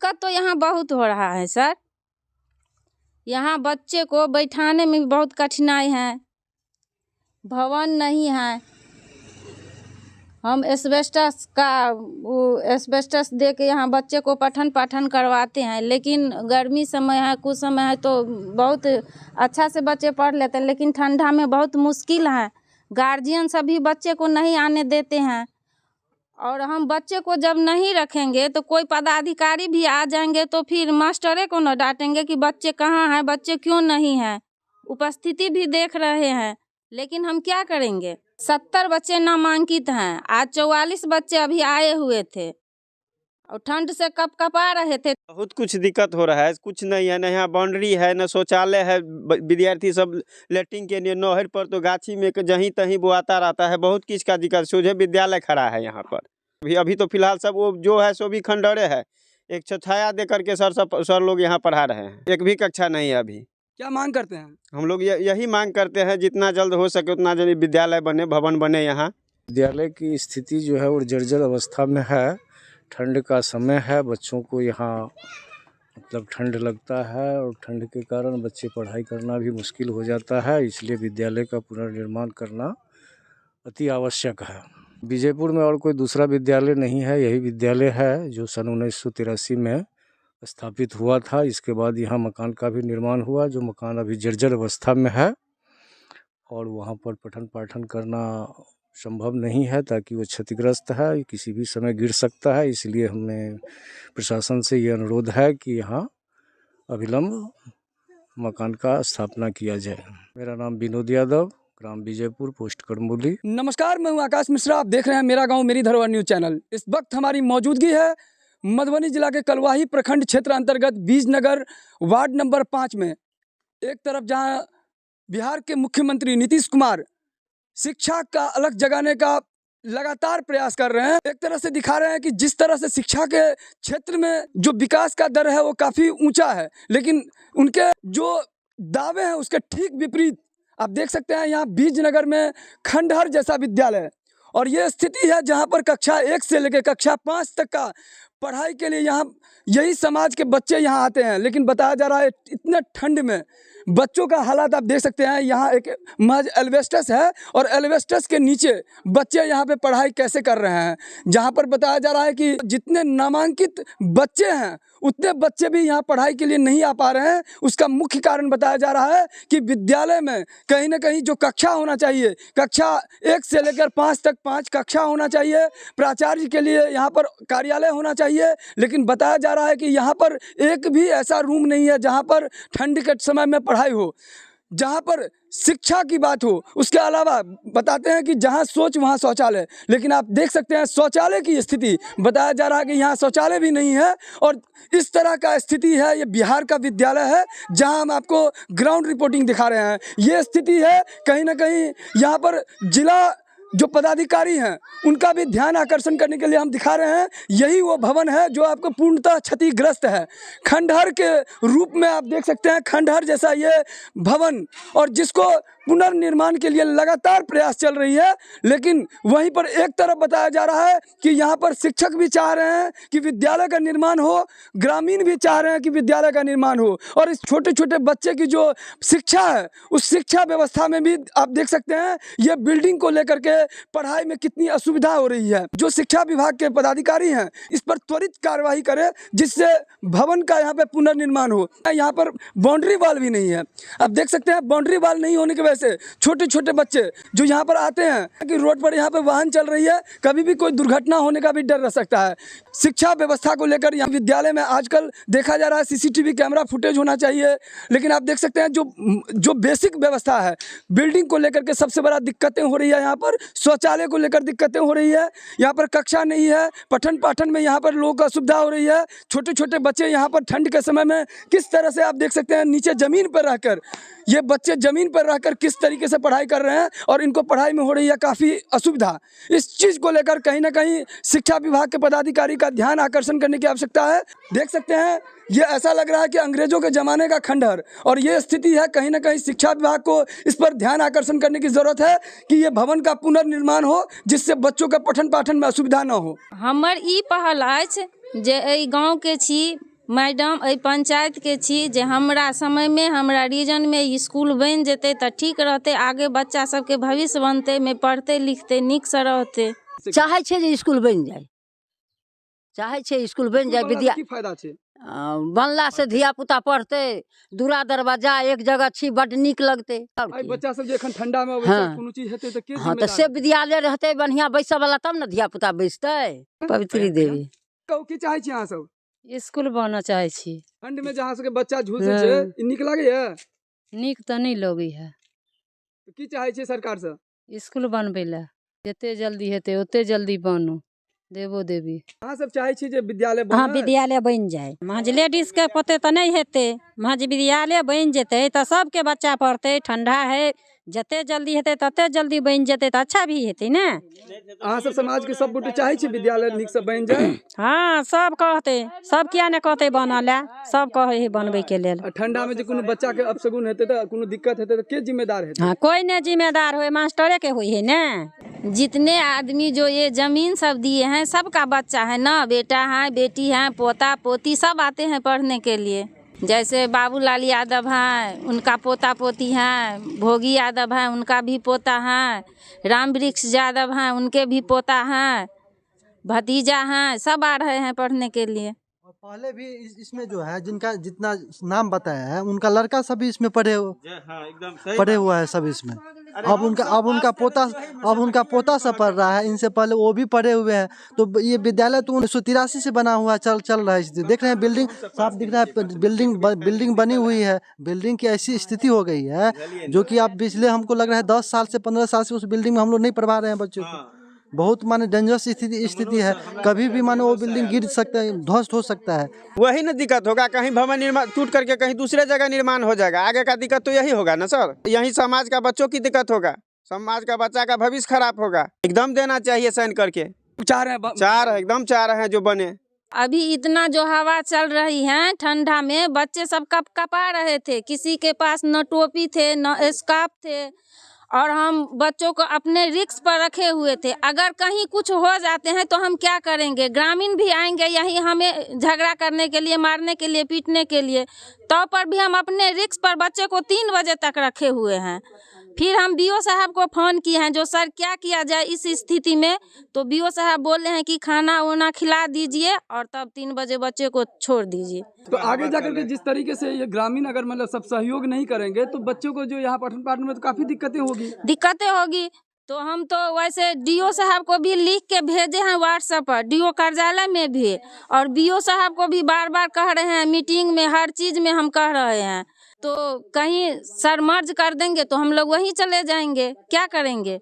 दिक्कत तो यहाँ बहुत हो रहा है सर। यहाँ बच्चे को बैठाने में बहुत कठिनाई है, भवन नहीं है। हम एस्बेस्टस दे के यहाँ बच्चे को पठन पाठन करवाते हैं, लेकिन गर्मी समय है, कुछ समय है तो बहुत अच्छा से बच्चे पढ़ लेते हैं, लेकिन ठंडा में बहुत मुश्किल है। गार्जियन सभी बच्चे को नहीं आने देते हैं, और हम बच्चे को जब नहीं रखेंगे तो कोई पदाधिकारी भी आ जाएंगे तो फिर मास्टरे को न डांटेंगे कि बच्चे कहाँ हैं, बच्चे क्यों नहीं हैं। उपस्थिति भी देख रहे हैं, लेकिन हम क्या करेंगे। 70 बच्चे नामांकित हैं, आज 44 बच्चे अभी आए हुए थे और ठंड से कपकपा रहे थे। बहुत कुछ दिक्कत हो रहा है, कुछ नहीं है, न यहाँ बाउंड्री है, न शौचालय है। विद्यार्थी सब लेटरिन के लिए नहर पर तो गाछी में जहीं तहीं वो आता रहता है। बहुत किस का दिक्कत, सोझे विद्यालय खड़ा है यहाँ पर। अभी तो फिलहाल सब वो जो है सो भी खंडरे है। एक छाया दे करके सर लोग यहाँ पढ़ा रहे हैं, एक भी कक्षा नहीं है अभी। क्या मांग करते हैं? हम लोग यही मांग करते हैं जितना जल्द हो सके उतना जल्द विद्यालय बने, भवन बने। यहाँ विद्यालय की स्थिति जो है वो जर्जर अवस्था में है। ठंड का समय है, बच्चों को यहाँ मतलब ठंड लगता है और ठंड के कारण बच्चे पढ़ाई करना भी मुश्किल हो जाता है। इसलिए विद्यालय का पुनर्निर्माण करना अति आवश्यक है। विजयपुर में और कोई दूसरा विद्यालय नहीं है, यही विद्यालय है जो सन 1983 में स्थापित हुआ था। इसके बाद यहाँ मकान का भी निर्माण हुआ, जो मकान अभी जर्जर अवस्था में है और वहाँ पर पठन पाठन करना संभव नहीं है, ताकि वो क्षतिग्रस्त है, किसी भी समय गिर सकता है। इसलिए हमें प्रशासन से ये अनुरोध है कि यहाँ अविलंब मकान का स्थापना किया जाए। मेरा नाम विनोद यादव, ग्राम विजयपुर, पोस्ट करमौली। नमस्कार, मैं हूं आकाश मिश्रा। आप देख रहे हैं मेरा गांव मेरी धरोहर न्यूज चैनल। इस वक्त हमारी मौजूदगी है मधुबनी जिला के कलवाही प्रखंड क्षेत्र अंतर्गत बीजनगर वार्ड नंबर 5 में। एक तरफ जहां बिहार के मुख्यमंत्री नीतीश कुमार शिक्षा का अलग जगाने का लगातार प्रयास कर रहे हैं, एक तरह से दिखा रहे हैं कि जिस तरह से शिक्षा के क्षेत्र में जो विकास का दर है वो काफ़ी ऊंचा है, लेकिन उनके जो दावे हैं उसके ठीक विपरीत आप देख सकते हैं यहाँ बीजनगर में खंडहर जैसा विद्यालय। और ये स्थिति है जहाँ पर कक्षा 1 से लेकर कक्षा 5 तक का पढ़ाई के लिए यहाँ यही समाज के बच्चे यहाँ आते हैं। लेकिन बताया जा रहा है इतने ठंड में बच्चों का हालात आप देख सकते हैं। यहाँ एक महज एल्वेस्टस है और एल्वेस्टस के नीचे बच्चे यहाँ पे पढ़ाई कैसे कर रहे हैं, जहाँ पर बताया जा रहा है कि जितने नामांकित बच्चे हैं उतने बच्चे भी यहाँ पढ़ाई के लिए नहीं आ पा रहे हैं। उसका मुख्य कारण बताया जा रहा है कि विद्यालय में कहीं ना कहीं जो कक्षा होना चाहिए, कक्षा 1 से लेकर 5 तक 5 कक्षा होना चाहिए, प्राचार्य के लिए यहाँ पर कार्यालय होना चाहिए, लेकिन बताया जा रहा है कि यहाँ पर एक भी ऐसा रूम नहीं है जहाँ पर ठंड के समय में पढ़ाई हो, जहाँ पर शिक्षा की बात हो। उसके अलावा बताते हैं कि जहाँ सोच वहाँ शौचालय, लेकिन आप देख सकते हैं शौचालय की स्थिति बताया जा रहा है कि यहाँ शौचालय भी नहीं है। और इस तरह का स्थिति है, ये बिहार का विद्यालय है जहाँ हम आपको ग्राउंड रिपोर्टिंग दिखा रहे हैं। ये स्थिति है, कहीं ना कहीं यहाँ पर जिला जो पदाधिकारी हैं उनका भी ध्यान आकर्षण करने के लिए हम दिखा रहे हैं। यही वो भवन है जो आपको पूर्णतः क्षतिग्रस्त है, खंडहर के रूप में आप देख सकते हैं, खंडहर जैसा ये भवन, और जिसको पुनर्निर्माण के लिए लगातार प्रयास चल रही है। लेकिन वहीं पर एक तरफ बताया जा रहा है कि यहाँ पर शिक्षक भी चाह रहे हैं कि विद्यालय का निर्माण हो, ग्रामीण भी चाह रहे हैं कि विद्यालय का निर्माण हो, और इस छोटे छोटे बच्चे की जो शिक्षा है उस शिक्षा व्यवस्था में भी आप देख सकते हैं ये बिल्डिंग को लेकर के पढ़ाई में कितनी असुविधा हो रही है। जो शिक्षा विभाग के पदाधिकारी हैं इस पर त्वरित कार्रवाई करें, जिससे भवन का यहाँ पे पुनर्निर्माण हो। यहाँ पर बाउंड्री वॉल भी नहीं है, आप देख सकते हैं। बाउंड्री वॉल नहीं होने की वजह से छोटे छोटे बच्चे जो यहाँ पर आते हैं कि रोड पर यहाँ पे वाहन चल रही है, कभी भी कोई दुर्घटना होने का भी डर रह सकता है। शिक्षा व्यवस्था को लेकर यहाँ विद्यालय में आजकल देखा जा रहा है सीसीटीवी कैमरा फुटेज होना चाहिए, लेकिन आप देख सकते हैं जो बेसिक व्यवस्था है बिल्डिंग को लेकर के सबसे बड़ा दिक्कतें हो रही है। यहाँ पर शौचालय को लेकर दिक्कतें हो रही है, यहाँ पर कक्षा नहीं है, पठन पाठन में यहाँ पर लोगों को असुविधा हो रही है। छोटे छोटे बच्चे यहाँ पर ठंड के समय में किस तरह से आप देख सकते हैं नीचे ज़मीन पर रहकर, ये बच्चे ज़मीन पर रहकर किस तरीके से पढ़ाई कर रहे हैं और इनको पढ़ाई में हो रही है काफ़ी असुविधा। इस चीज़ को लेकर कहीं ना कहीं शिक्षा विभाग के पदाधिकारी का ध्यान आकर्षण करने की आवश्यकता है। देख सकते हैं ये ऐसा लग रहा है कि अंग्रेजों के ज़माने का खंडहर, और ये स्थिति है। कहीं ना कहीं शिक्षा विभाग को इस पर ध्यान आकर्षण करने की ज़रूरत है कि ये भवन का पुनर्निर्माण हो, जिससे बच्चों का पठन पाठन में असुविधा न हो। हमर ई पहल अछि जे एहि गाँव के छी मैडम एहि पंचायत के छी जे हमरा समय में हमरा रीजन में स्कूल बन जेते तो ठीक रहते, आगे बच्चा सबके भविष्य बनते, में पढ़ते लिखते नीक से रहते। चाहे छे जे स्कूल बन जाए, चाहे छे स्कूल बन जाए, विद्या की फायदा छे? बनला से धिया पुता पढ़ते, दूरा दरवाजा एक जगह छी, बड नीक लगते। आई बच्चा सब जे एखन ठंडा में हाँ। कोनो चीज हेते त के हाँ तो से विद्यालय रहते बढ़िया बैसे वाला, तब न धिया पुता बैसते। पवित्री देवी की चाहे छी अहाँ सब? स्कूल बनना चाहे छी। ठंड में जहाँ सबके बच्चा झुलसे छे, ई नीक लागैया? नीक तो नहीं लगे है। की चाहे छी सरकार से? स्कूल बनबे ला जते जल्दी हेते ओते जल्दी बनो, देवो देवी। अहाँ सब चाहे छी जे विद्यालय बने? हाँ विद्यालय बन जाए, महज लेडीज के पते तो नहीं हेते, महज विद्यालय बन जेते तो सबके बच्चा पढ़ते। ठंडा है, जते जल्दी हेते तते जल्दी बन जेते तो अच्छा भी हेते ना। अहाँ सब समाज के सब गोटे चाहे छी विद्यालय नीक से बन जाए? हाँ सब कहते, सब किया ने कहते बनला, सब कहे है बनबे के लेल। ठंडा में जे कोनो बच्चा के अपशगुन हेते त कोनो दिक्कत हेते त के जिम्मेदार हेते? हाँ कोई ने जिम्मेदार हो, मास्टरे के हुई है ना। जितने आदमी जो ये जमीन सब दिए हैं सबका बच्चा है ना, बेटा है, बेटी है, पोता पोती सब आते हैं पढ़ने के लिए। जैसे बाबूलाल यादव हैं, उनका पोता पोती हैं, भोगी यादव हैं, उनका भी पोता है, राम वृक्ष यादव हैं, उनके भी पोता हैं, भतीजा हैं, सब आ रहे हैं पढ़ने के लिए। और पहले भी इसमें जो है जिनका जितना नाम बताया है उनका लड़का सभी इसमें पढ़े हुआ है सब इसमें। अब उनका पोता सब पढ़ रहा है, इनसे पहले वो भी पढ़े हुए हैं। तो ये विद्यालय तो 1983 से बना हुआ चल रहा है। देख रहे हैं बिल्डिंग साफ दिख रहा है, बिल्डिंग बनी हुई है। बिल्डिंग की ऐसी स्थिति हो गई है जो कि आप पिछले हमको लग रहा है 10 साल से 15 साल से उस बिल्डिंग में हम लोग नहीं पढ़वा रहे हैं बच्चों को। बहुत माने डेंजरस स्थिति है, कभी भी माने वो बिल्डिंग गिर सकता है, ध्वस्त हो सकता है। वही ना दिक्कत होगा, कहीं भवन निर्माण टूट करके कहीं दूसरे जगह निर्माण हो जाएगा। आगे का दिक्कत तो यही होगा ना सर, यही समाज का बच्चों की दिक्कत होगा, समाज का बच्चा का भविष्य खराब होगा। एकदम देना चाहिए साइन करके। चार एकदम चाह रहे हैं जो बने। अभी इतना जो हवा चल रही है ठंडा में, बच्चे सब कप कपा रहे थे, किसी के पास न टोपी थे न स्कार्फ थे, और हम बच्चों को अपने रिस्क पर रखे हुए थे। अगर कहीं कुछ हो जाते हैं तो हम क्या करेंगे? ग्रामीण भी आएंगे यहीं हमें झगड़ा करने के लिए, मारने के लिए, पीटने के लिए। तो पर भी हम अपने रिस्क पर बच्चे को 3 बजे तक रखे हुए हैं। फिर हम बीओ साहब को फोन किए हैं जो सर क्या किया जाए इस स्थिति में, तो बीओ साहब बोले हैं कि खाना वाना खिला दीजिए और तब 3 बजे बच्चे को छोड़ दीजिए। तो आगे जाकर के जिस तरीके से ये ग्रामीण अगर मतलब सब सहयोग नहीं करेंगे तो बच्चों को जो यहाँ पठन पाठन में तो काफी दिक्कतें होगी। तो हम तो वैसे डीओ साहब को भी लिख के भेजे हैं व्हाट्सएप पर, डीओ कार्यालय में भी, और बीओ साहब को भी बार बार कह रहे हैं, मीटिंग में हर चीज में हम कह रहे हैं। तो कहीं सर मर्ज कर देंगे तो हम लोग वहीं चले जाएंगे, क्या करेंगे?